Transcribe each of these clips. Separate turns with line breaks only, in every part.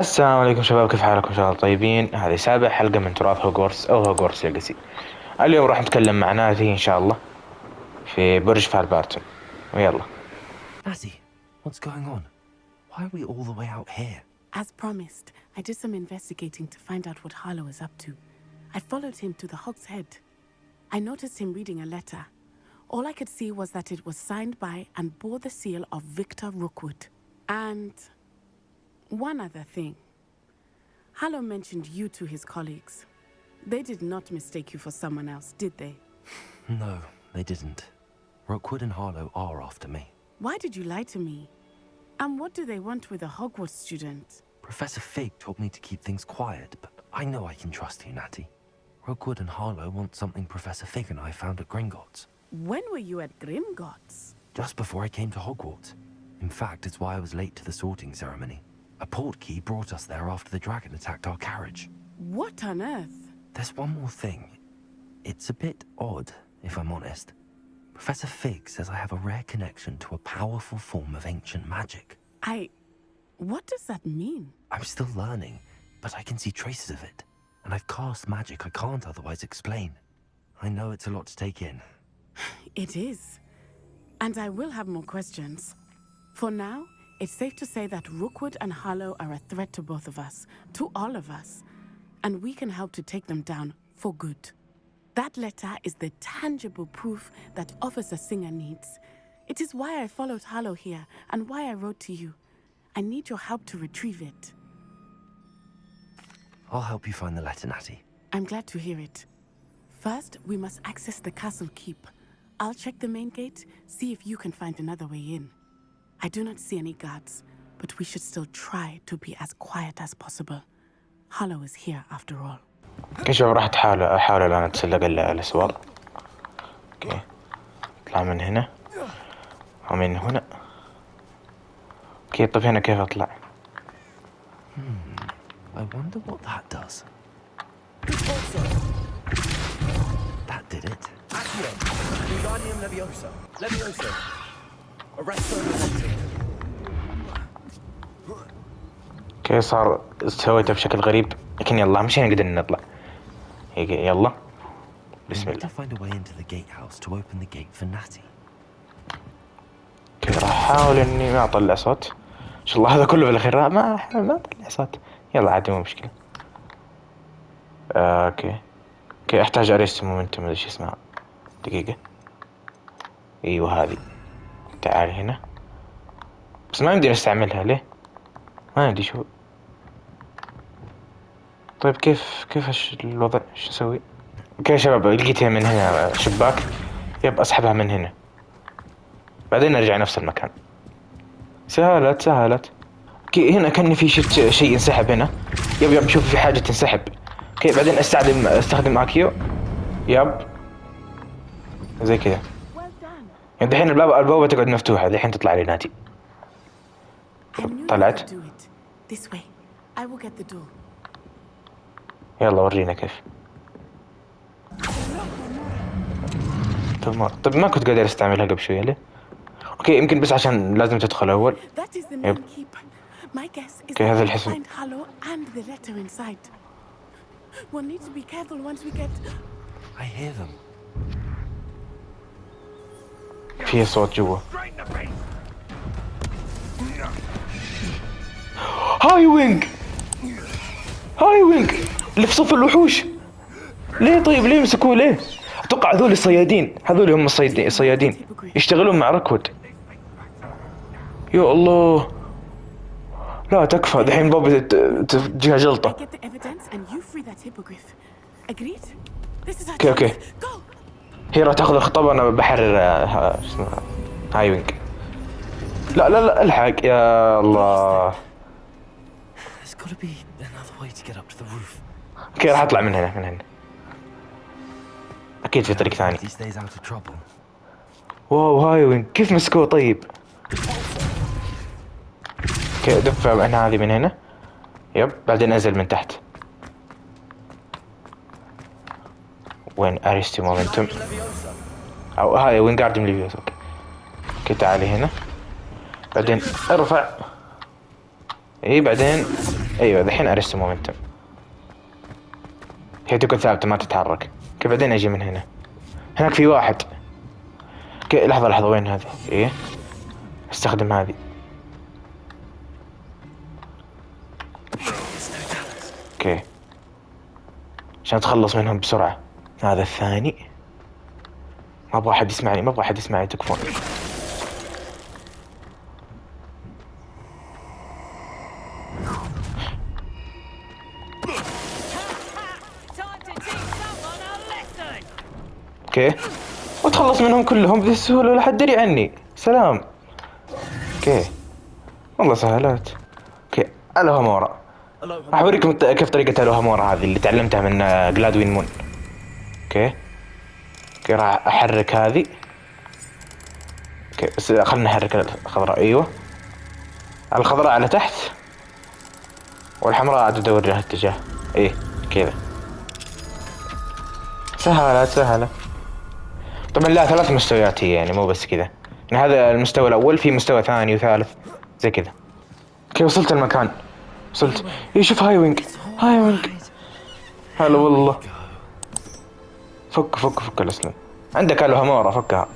السلام عليكم شباب، كيف حالكم؟ ان شاء الله طيبين. هذه سابع حلقة من تراث هوغورتس او هوغورتس ليجاسي. اليوم راح نتكلم مع ناتي ان شاء الله في برج فالبارتون. ويلا.
Natty, what's going on? Why are we all the way out here?
As promised, I did some investigating to find out what Harlow is up to. I followed him to the Hog's Head. I noticed him reading a letter. All I could see was that it was signed by and bore the seal of Victor Rookwood. And one other thing. Harlow mentioned you to his colleagues. They did not mistake you for someone else, did they?
No, they didn't. Rookwood and Harlow are after me.
Why did you lie to me? And what do they want with a Hogwarts student?
Professor Fig told me to keep things quiet, but I know I can trust you, Natty. Rookwood and Harlow want something Professor Fig and I found at Gringotts.
When were you at Gringotts?
Just before I came to Hogwarts. In fact, it's why I was late to the sorting ceremony. A portkey brought us there after the dragon attacked our carriage.
What on earth?
There's one more thing. It's a bit odd, if I'm honest. Professor Fig says I have a rare connection to a powerful form of ancient magic.
What does that mean?
I'm still learning, but I can see traces of it. And I've cast magic I can't otherwise explain. I know it's a lot to take in.
It is. And I will have more questions. For now, it's safe to say that Rookwood and Harlow are a threat to both of us, to all of us. And we can help to take them down for good. That letter is the tangible proof that Officer Singer needs. It is why I followed Harlow here and why I wrote to you. I need your help to retrieve it.
I'll help you find the letter, Natty.
I'm glad to hear it. First, we must access the castle keep. I'll check the main gate, see if you can find another way in. I do not see any guards, but we should still try to be as quiet as possible. Harlow is here after all.
اوكي شباب، راح احاول الان اتسلق الاسوار. اوكي اطلع من هنا ومن هنا. اوكي طيب هنا كيف اطلع؟
I wonder what that does. That did it.
Accio. Wingardium Leviosa. Leviosa. Arresto Momentum.
اوكي صار سويته بشكل غريب، لكن يلا مشينا قدرنا نطلع. يلا بسم
We need
الله.
to find a way into the gatehouse to open the gate for Natty.
اوكي راح احاول اني ما اطلع صوت. ان شاء الله هذا كله بالاخير ما اطلع صوت. يلا عادي مو مشكلة. اوكي احتاج اريست مومنتوم، ما ادري ايش اسمها. دقيقة. ايوه هذه. تعال هنا. بس ما يمدي استعملها ليه؟ ما ادري شو. طيب كيف الوضع؟ ايش اسوي؟ اوكي يا شباب، لقيتها من هنا شباك. يب اسحبها من هنا، بعدين ارجع نفس المكان. سهلت. اوكي هنا كان في شيء ينسحب هنا. يب شوف في حاجة تنسحب. اوكي بعدين استخدم اكيو. يب زي كذا. يعني دحين البوابة تقعد مفتوحة، دحين تطلع لي ناتي. طلعت. يلا ورينا كيف. طب ما كنت قادر استعملها قبل شوية ليه؟ اوكي يمكن بس عشان لازم تدخل اول. يب. اوكي هذا الحسن.
I hear them.
في صوت جوا. هايوينج اللي في صف الوحوش. ليه طيب ليه مسكوه ليه؟ اتوقع هذول الصيادين، هذول هم الصيادين يشتغلون مع روكوود. يا الله لا تكفى، دحين بابا تجيها جلطة. اوكي هي راح تاخذ الخطاب وانا بحرر هايوينج. لا الحق يا الله. اوكي راح اطلع من هنا. اكيد في طريق ثاني. واو هايوينج كيف مسكوه طيب. اوكي دفع انا هذه من هنا. يب بعدين انزل من تحت. وين اريستي مومنتوم او هاي وينغارديوم ليفيوس. اوكي تعالي هنا بعدين ارفع. اي بعدين ايوه الحين ارست مومنتم. هي تقعد ثابتة ما تتحرك. اوكي بعدين اجي من هنا. هناك في واحد. اوكي لحظة وين هذه؟ ايه استخدم هذه. اوكي عشان اتخلص منهم بسرعة. هذا الثاني. ما ابغى احد يسمعني، ما ابغى احد يسمعني، تكفون. اوكي واتخلص منهم كلهم بسهولة ولا حد دري عني. سلام. اوكي والله سهلات. اوكي الوهامورا. راح اوريكم كيف طريقة الوهامورا هذه اللي تعلمتها من جلادوين مون. اوكي راح احرك هذه. اوكي بس خلنا نحرك الخضراء. ايوه الخضراء على تحت والحمراء عاد ادور لها اتجاه. ايه كذا سهلة. طبعا لا 3 مستويات هي يعني مو بس كذا. يعني هذا المستوى الاول، في مستوى ثاني وثالث زي كذا. اوكي وصلت المكان. وصلت. ايه شوف هايوينج. هلا والله. فك الاسلم. عندك الوهامورا فكها.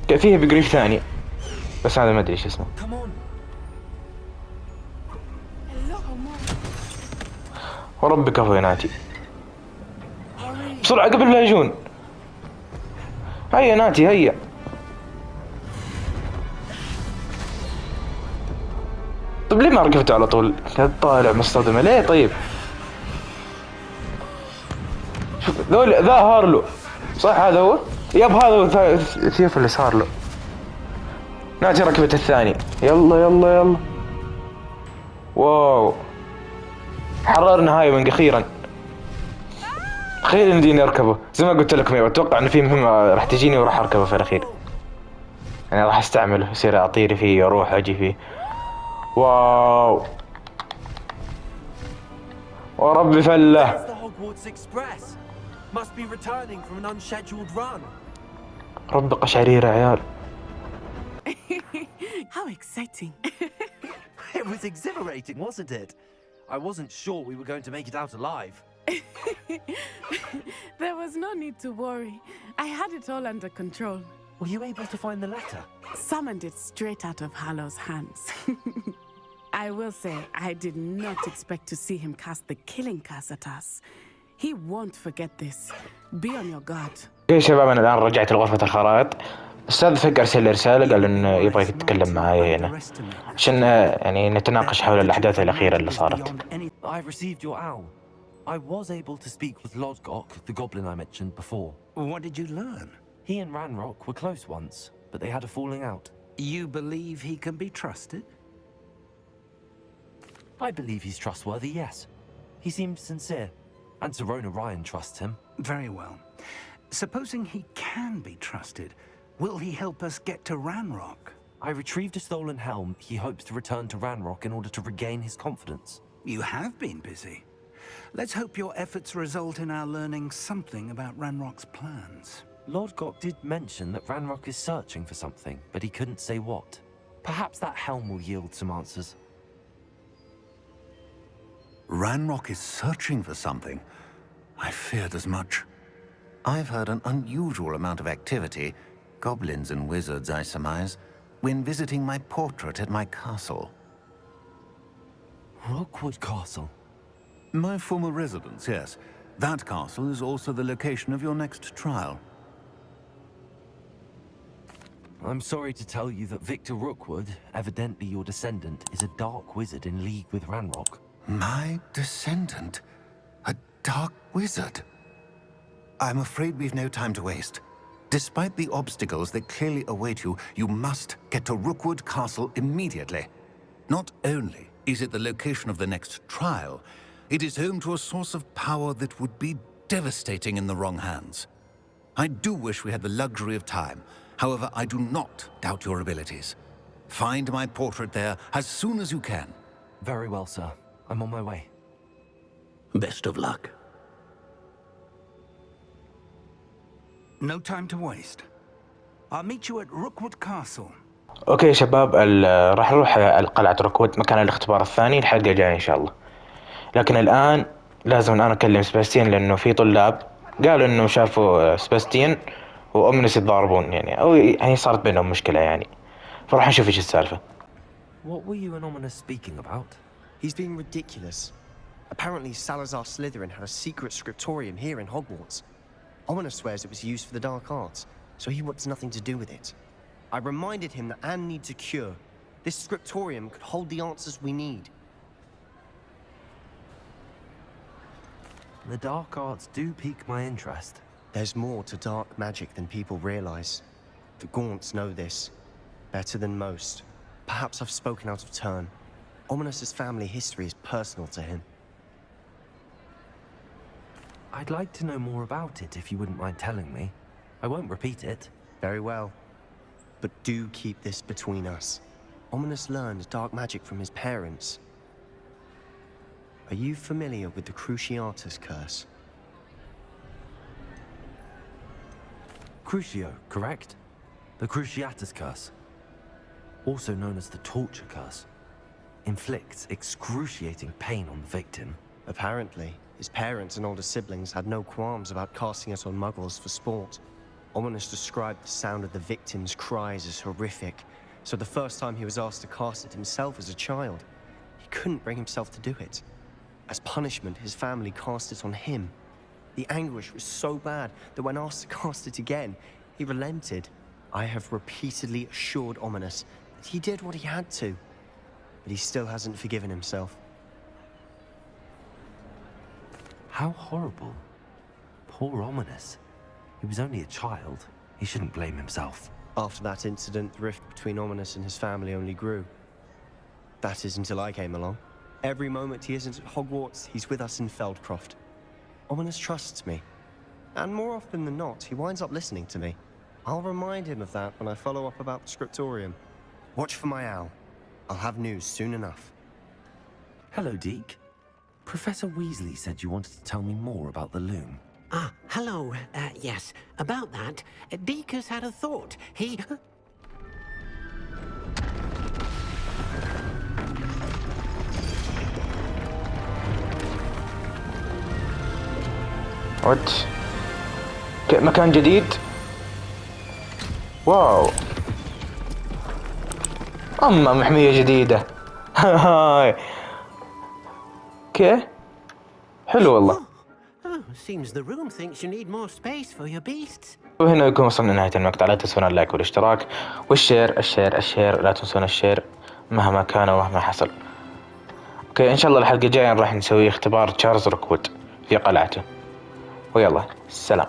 فيه بقريب ثاني بس هذا ما ادري ايش اسمه. وربك افويناتي بسرعة قبل لا يجون. هيا ناتي هيا. طيب ليه ما ركبته على طول؟ كنت طالع مصطدمة ليه طيب؟ شوف ذول ذا هارلو صح هذا هو؟ ياب هذا هو السيف اللي صار له. ناتي ركبت الثاني. يلا واو حررنا هايوينج اخيرا. نديني اركبه زي ما قلت لكم. اتوقع ان في مهمة راح تجيني وراح اركبه في الاخير. يعني راح استعمله يصير اطير فيه اروح اجي فيه. واو وربي فله. رب قشعرير يا عيال.
How exciting.
It was exhilarating, wasn't it? I wasn't sure we were going to make it out alive.
There was no need to worry. I had it all under control.
Were you able to find the letter?
Summoned it straight out of Hallow's hands. I will say, I did not expect to see him cast the killing curse at us. He won't forget this. Be on your guard.
يا شباب انا الان رجعت لغرفة الخرائط. استاذ فك ارسل لي رسالة قال انه يبغى يتكلم معايا هنا عشان يعني نتناقش حول الاحداث الاخيرة اللي صارت.
I received your owl. I was able to speak with Lodgok, the goblin I mentioned before.
What did you learn?
He and Ranrock were close once, but they had a falling out.
You believe he can be trusted?
I believe he's trustworthy, yes. He seems sincere, and Serona Ryan trusts him.
Very well. Supposing he can be trusted, will he help us get to Ranrock?
I retrieved a stolen helm. He hopes to return to Ranrock in order to regain his confidence.
You have been busy. Let's hope your efforts result in our learning something about Ranrock's plans.
Lodgok did mention that Ranrock is searching for something, but he couldn't say what. Perhaps that helm will yield some answers.
Ranrock is searching for something. I feared as much. I've heard an unusual amount of activity, goblins and wizards I surmise, when visiting my portrait at my castle.
Rookwood Castle?
My former residence, yes. That castle is also the location of your next trial.
I'm sorry to tell you that Victor Rookwood, evidently your descendant, is a dark wizard in league with Ranrock.
My descendant? A dark wizard? I'm afraid we've no time to waste. Despite the obstacles that clearly await you, you must get to Rookwood Castle immediately. Not only is it the location of the next trial, it is home to a source of power that would be devastating in the wrong hands. I do wish we had the luxury of time. However, I do not doubt your abilities. Find my portrait there as soon as you can.
Very well, sir. I'm on my way.
Best of luck. No time to waste. I'll meet you at Rookwood Castle.
اوكي يا شباب، راح نروح قلعة روكوود مكان الاختبار الثاني الحلقة الجاية ان شاء الله. لكن الان لازم الان اكلم سباستيان، لانه في طلاب قالوا انه شافوا سباستيان وأمنس يتضاربون يعني، او يعني صارت بينهم مشكلة يعني، فراح نشوف ايش السالفة.
What were you and Ominous speaking about?
He's being ridiculous. Apparently Salazar Slytherin had a secret scriptorium here in Hogwarts. Ominous swears it was used for the dark arts, so he wants nothing to do with it. I reminded him that Anne needs a cure. This scriptorium could hold the answers we need.
The dark arts do pique my interest.
There's more to dark magic than people realize. The Gaunts know this better than most. Perhaps I've spoken out of turn. Ominous's family history is personal to him.
I'd like to know more about it if you wouldn't mind telling me. I won't repeat it.
Very well. But do keep this between us. Ominous learned dark magic from his parents. Are you familiar with the Cruciatus curse?
Crucio, correct? The Cruciatus curse. Also known as the torture curse. Inflicts excruciating pain on the victim.
Apparently, his parents and older siblings had no qualms about casting it on muggles for sport. Ominous described the sound of the victim's cries as horrific, so the first time he was asked to cast it himself as a child, he couldn't bring himself to do it. As punishment, his family cast it on him. The anguish was so bad that when asked to cast it again, he relented. I have repeatedly assured Ominous that he did what he had to, but he still hasn't forgiven himself.
How horrible. Poor Ominous. He was only a child. He shouldn't blame himself.
After that incident, the rift between Ominous and his family only grew. That is until I came along. Every moment he isn't at Hogwarts, he's with us in Feldcroft. Ominous trusts me. And more often than not, he winds up listening to me. I'll remind him of that when I follow up about the Scriptorium. Watch for my owl. I'll have news soon enough.
Hello, Deke. Professor Weasley said you wanted to tell me more about the loom.
Ah, hello. Yes, about that. Deke has had a thought. He...
وات مكان جديد. واو، أما محمية جديدة. هاي اوكي، حلو والله.
Seems the room thinks you need more space for your beasts.
وهنا يكون وصلنا لنهاية المقطع. لا تنسون اللايك والاشتراك والشير. الشير لا تنسون الشير مهما كان ومهما حصل. اوكي، ان شاء الله الحلقة الجاية راح نسوي اختبار تشارلز روكوود في قلعته. ويلا سلام.